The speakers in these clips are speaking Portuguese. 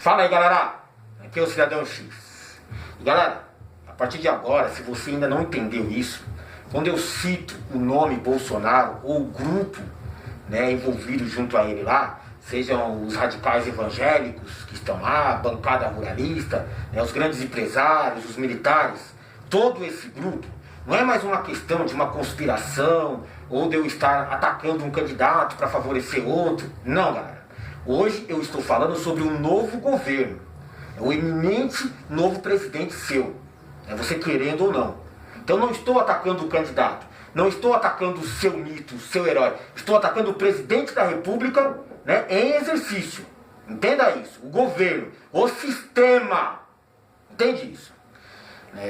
Fala aí, galera, aqui é o Cidadão X. E galera, a partir de agora, se você ainda não entendeu isso, quando eu cito o nome Bolsonaro ou o grupo, né, envolvido junto a ele lá, sejam os radicais evangélicos que estão lá, a bancada ruralista, né, os grandes empresários, os militares, todo esse grupo, não é mais uma questão de uma conspiração ou de eu estar atacando um candidato para favorecer outro. Não, galera. Hoje eu estou falando sobre um novo governo, o eminente novo presidente seu, você querendo ou não. Então não estou atacando o candidato, não estou atacando o seu mito, o seu herói, estou atacando o presidente da República, né, em exercício. Entenda isso, o governo, o sistema, entende isso?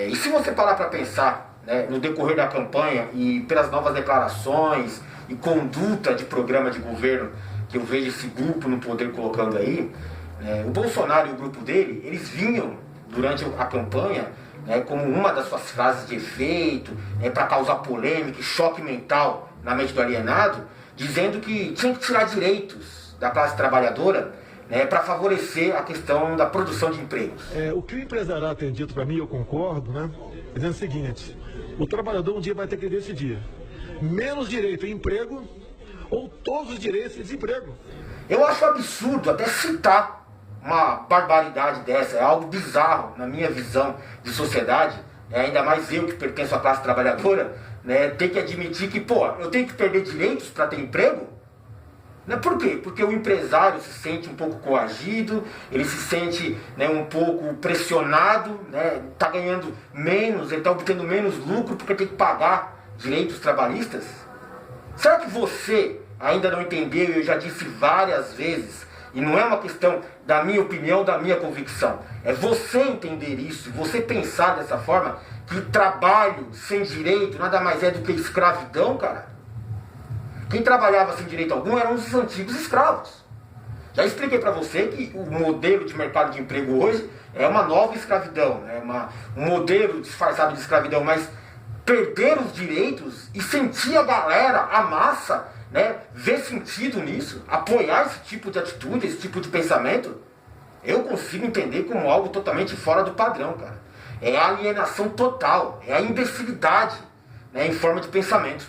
E se você parar para pensar, né, no decorrer da campanha e pelas novas declarações e conduta de programa de governo que eu vejo esse grupo no poder colocando aí, o Bolsonaro e o grupo dele, eles vinham durante a campanha, né, como uma das suas frases de efeito, para causar polêmica e choque mental na mente do alienado, dizendo que tinha que tirar direitos da classe trabalhadora, para favorecer a questão da produção de empregos. O que o empresariado tem dito para mim, eu concordo, né, dizendo o seguinte: o trabalhador um dia vai ter que decidir menos direito em emprego ou todos os direitos de desemprego. Eu acho absurdo até citar uma barbaridade dessa, é algo bizarro na minha visão de sociedade, ainda mais eu que pertenço à classe trabalhadora, ter que admitir que, eu tenho que perder direitos para ter emprego? Por quê? Porque o empresário se sente um pouco coagido, ele se sente um pouco pressionado, está ganhando menos, ele está obtendo menos lucro porque tem que pagar direitos trabalhistas? Será que você ainda não entendeu? Eu já disse várias vezes, e não é uma questão da minha opinião, da minha convicção. É você entender isso, você pensar dessa forma, que trabalho sem direito nada mais é do que escravidão, cara. Quem trabalhava sem direito algum eram os antigos escravos. Já expliquei para você que o modelo de mercado de emprego hoje é uma nova escravidão, um modelo disfarçado de escravidão, mas perder os direitos e sentir a galera, a massa, ver sentido nisso, apoiar esse tipo de atitude, esse tipo de pensamento, eu consigo entender como algo totalmente fora do padrão, cara. É a alienação total, é a imbecilidade, em forma de pensamento.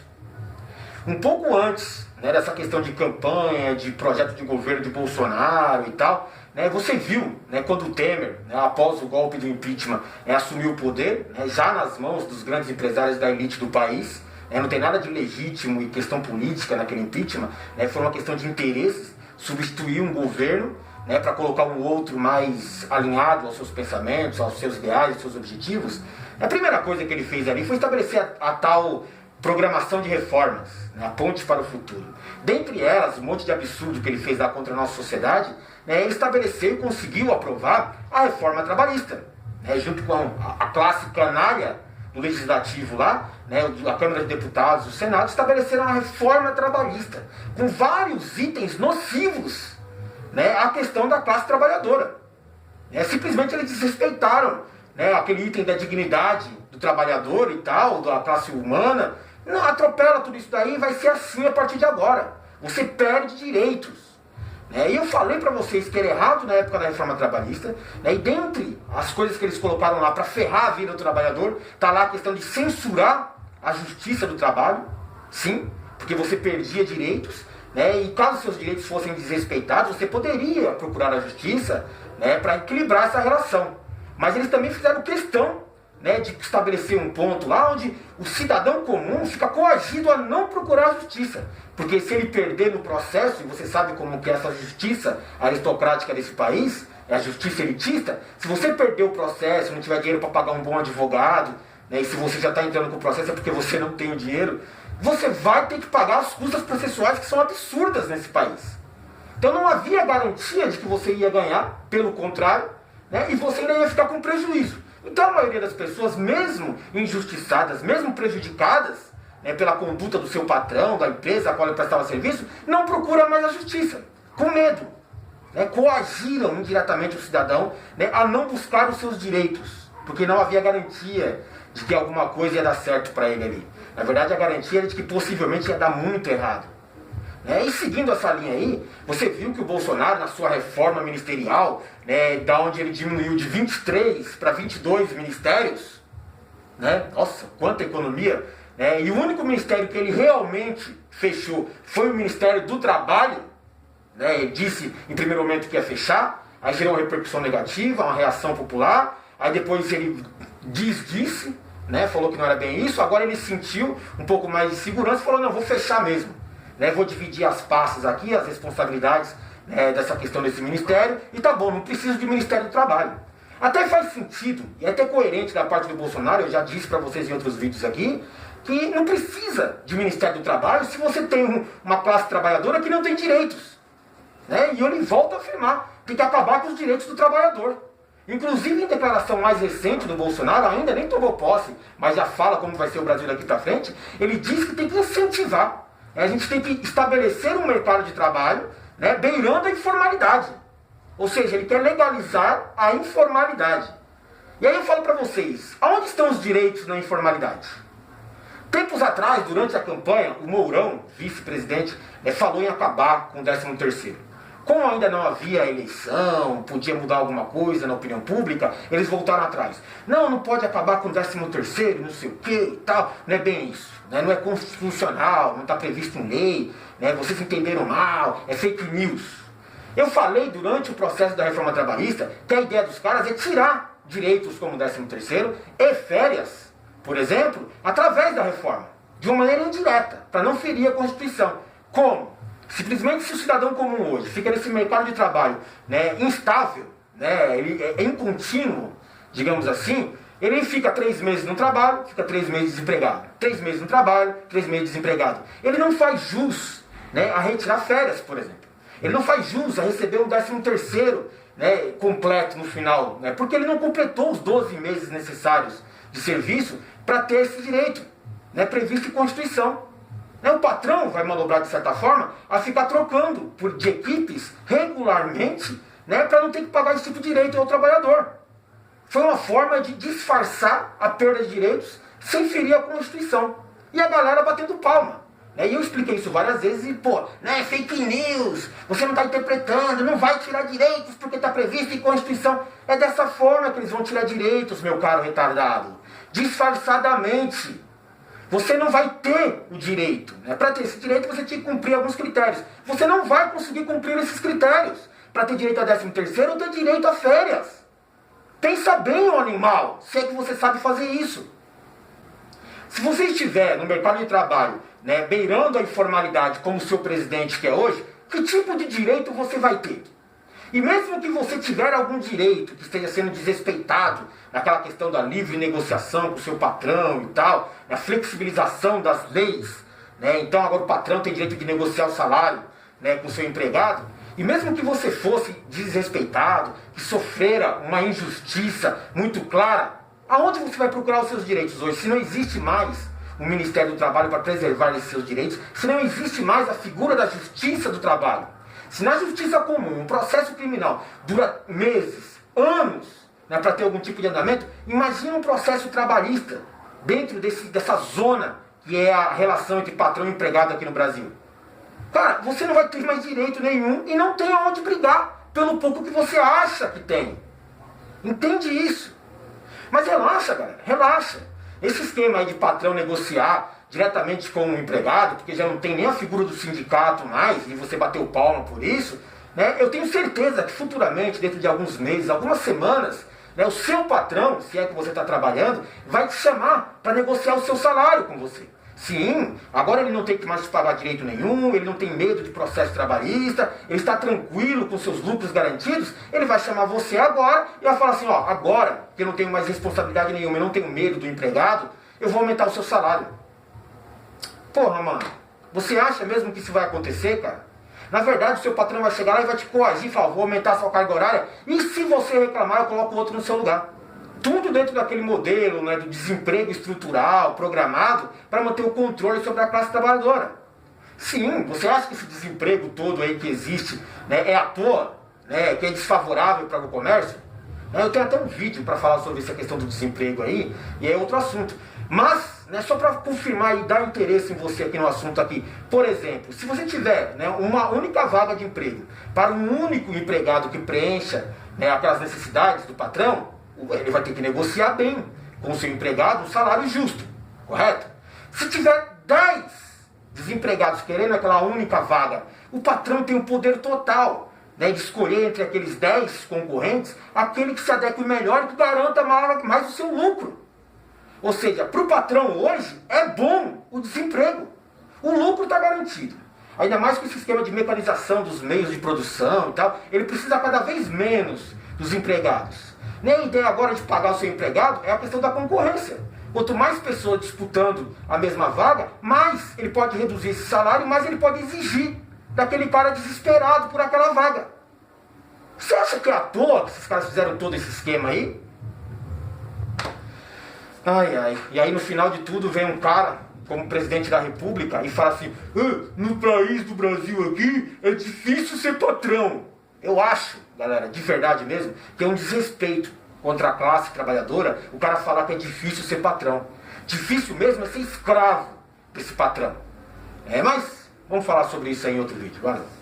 Um pouco antes, dessa questão de campanha, de projeto de governo de Bolsonaro e tal, você viu, quando o Temer, após o golpe do impeachment, assumiu o poder, já nas mãos dos grandes empresários da elite do país, não tem nada de legítimo e questão política naquele impeachment, foi uma questão de interesses, substituir um governo para colocar um outro mais alinhado aos seus pensamentos, aos seus ideais, aos seus objetivos. A primeira coisa que ele fez ali foi estabelecer a tal programação de reformas, a ponte para o futuro. Dentre elas, um monte de absurdo que ele fez lá contra a nossa sociedade, ele estabeleceu e conseguiu aprovar a reforma trabalhista, junto com a classe canária do legislativo lá, a Câmara de Deputados, o Senado, estabeleceram a reforma trabalhista, com vários itens nocivos, à questão da classe trabalhadora. Simplesmente eles desrespeitaram aquele item da dignidade do trabalhador e tal, da classe humana. Não, atropela tudo isso daí, vai ser assim a partir de agora. Você perde direitos. E eu falei para vocês que era errado na época da reforma trabalhista, e dentre as coisas que eles colocaram lá para ferrar a vida do trabalhador, está lá a questão de censurar a justiça do trabalho, sim, porque você perdia direitos, e caso seus direitos fossem desrespeitados, você poderia procurar a justiça para equilibrar essa relação. Mas eles também fizeram questão de estabelecer um ponto lá onde o cidadão comum fica coagido a não procurar a justiça. Porque se ele perder no processo, e você sabe como que é essa justiça aristocrática desse país, é a justiça elitista, se você perder o processo, não tiver dinheiro para pagar um bom advogado, e se você já está entrando com o processo é porque você não tem o dinheiro, você vai ter que pagar as custas processuais que são absurdas nesse país. Então não havia garantia de que você ia ganhar, pelo contrário, e você ainda ia ficar com prejuízo. Então a maioria das pessoas, mesmo injustiçadas, mesmo prejudicadas pela conduta do seu patrão, da empresa a qual ele prestava serviço, não procura mais a justiça, com medo. Coagiram indiretamente o cidadão a não buscar os seus direitos, porque não havia garantia de que alguma coisa ia dar certo para ele ali. Na verdade, a garantia era de que possivelmente ia dar muito errado. Né? E seguindo essa linha aí, você viu que o Bolsonaro, na sua reforma ministerial, né, da onde ele diminuiu de 23 para 22 ministérios, né? Nossa, quanta economia! Né? E o único ministério que ele realmente fechou foi o Ministério do Trabalho. Né? Ele disse em primeiro momento que ia fechar, aí gerou uma repercussão negativa, uma reação popular, aí depois ele disse, né? Falou que não era bem isso, agora ele sentiu um pouco mais de segurança e falou, não, vou fechar mesmo. Né? Vou dividir as pastas aqui, as responsabilidades, né, dessa questão desse ministério, e tá bom, não preciso de Ministério do Trabalho. Até faz sentido, e é até coerente da parte do Bolsonaro, eu já disse para vocês em outros vídeos aqui, que não precisa de Ministério do Trabalho se você tem uma classe trabalhadora que não tem direitos. Né? E ele volta a afirmar, tem que acabar com os direitos do trabalhador. Inclusive em declaração mais recente do Bolsonaro, ainda nem tomou posse, mas já fala como vai ser o Brasil daqui para frente, ele diz que tem que incentivar. A gente tem que estabelecer um mercado de trabalho, né, beirando a informalidade. Ou seja, ele quer legalizar a informalidade. E aí eu falo para vocês, aonde estão os direitos na informalidade? Tempos atrás, durante a campanha, o Mourão, vice-presidente, falou em acabar com o 13º. Como ainda não havia eleição, podia mudar alguma coisa na opinião pública, eles voltaram atrás. Não, não pode acabar com o 13º, não sei o que e tal. Não é bem isso. Né? Não é constitucional, não está previsto em lei. Né? Vocês entenderam mal, é fake news. Eu falei durante o processo da reforma trabalhista que a ideia dos caras é tirar direitos como o 13º e férias, por exemplo, através da reforma, de uma maneira indireta, para não ferir a Constituição. Como? Simplesmente se o cidadão comum hoje fica nesse mercado de trabalho, né, instável, né, ele é incontínuo, digamos assim, ele fica 3 meses no trabalho, fica 3 meses desempregado. 3 meses no trabalho, 3 meses desempregado. Ele não faz jus, né, a retirar férias, por exemplo. Ele não faz jus a receber um 13º, né, completo no final, né, porque ele não completou os 12 meses necessários de serviço para ter esse direito, né, previsto em Constituição. O patrão vai manobrar, de certa forma, a ficar trocando de equipes regularmente, né, para não ter que pagar esse tipo de direito ao trabalhador. Foi uma forma de disfarçar a perda de direitos sem ferir a Constituição. E a galera batendo palma. E eu expliquei isso várias vezes e, é fake news, você não está interpretando, não vai tirar direitos porque está previsto em Constituição. É dessa forma que eles vão tirar direitos, meu caro retardado. Disfarçadamente. Você não vai ter o direito. Né? Para ter esse direito, você tinha que cumprir alguns critérios. Você não vai conseguir cumprir esses critérios. Para ter direito a 13º ou ter direito a férias. Pensa bem, ô animal, se é que você sabe fazer isso. Se você estiver no mercado de trabalho, né, beirando a informalidade como o seu presidente quer hoje, que tipo de direito você vai ter? E mesmo que você tiver algum direito que esteja sendo desrespeitado, naquela questão da livre negociação com o seu patrão e tal, a flexibilização das leis, né? Então agora o patrão tem direito de negociar o salário, né, com o seu empregado, e mesmo que você fosse desrespeitado, que sofrera uma injustiça muito clara, aonde você vai procurar os seus direitos hoje? Se não existe mais o Ministério do Trabalho para preservar esses seus direitos, se não existe mais a figura da Justiça do Trabalho, se na justiça comum um processo criminal dura meses, anos, né, para ter algum tipo de andamento, imagina um processo trabalhista dentro dessa zona que é a relação entre patrão e empregado aqui no Brasil. Cara, você não vai ter mais direito nenhum e não tem aonde brigar pelo pouco que você acha que tem. Entende isso? Mas relaxa, galera, relaxa. Esse esquema aí de patrão negociar diretamente com o empregado, porque já não tem nem a figura do sindicato mais, e você bateu palma por isso, né, eu tenho certeza que futuramente, dentro de alguns meses, algumas semanas, né, o seu patrão, se é que você está trabalhando, vai te chamar para negociar o seu salário com você. Sim, agora ele não tem que mais te pagar direito nenhum, ele não tem medo de processo trabalhista, ele está tranquilo com seus lucros garantidos, ele vai chamar você agora e vai falar assim, ó, agora que eu não tenho mais responsabilidade nenhuma, eu não tenho medo do empregado, eu vou aumentar o seu salário. Porra, mano, você acha mesmo que isso vai acontecer, cara? Na verdade, o seu patrão vai chegar lá e vai te coagir e falar, vou aumentar a sua carga horária, e se você reclamar, eu coloco outro no seu lugar. Tudo dentro daquele modelo, né, do desemprego estrutural, programado, para manter o controle sobre a classe trabalhadora. Sim, você acha que esse desemprego todo aí que existe, né, é à toa, né, que é desfavorável para o comércio? Eu tenho até um vídeo para falar sobre essa questão do desemprego aí, e é outro assunto. Mas, né, só para confirmar e dar interesse em você aqui no assunto aqui, por exemplo, se você tiver, né, uma única vaga de emprego para um único empregado que preencha, né, aquelas necessidades do patrão, ele vai ter que negociar bem com o seu empregado um salário justo, correto? Se tiver 10 desempregados querendo aquela única vaga, o patrão tem o poder total, né, de escolher entre aqueles 10 concorrentes aquele que se adeque melhor e que garanta mais o seu lucro. Ou seja, para o patrão hoje é bom o desemprego. O lucro está garantido. Ainda mais com esse esquema de mecanização dos meios de produção e tal, ele precisa cada vez menos dos empregados. Nem a ideia agora de pagar o seu empregado é a questão da concorrência. Quanto mais pessoas disputando a mesma vaga, mais ele pode reduzir esse salário, mais ele pode exigir daquele cara desesperado por aquela vaga. Você acha que é à toa que esses caras fizeram todo esse esquema aí? Ai, ai. E aí no final de tudo vem um cara, como presidente da república, e fala assim, no país do Brasil aqui é difícil ser patrão. Eu acho, galera, de verdade mesmo, que é um desrespeito contra a classe trabalhadora o cara falar que é difícil ser patrão. Difícil mesmo é ser escravo desse patrão. Mas vamos falar sobre isso aí em outro vídeo. Valeu.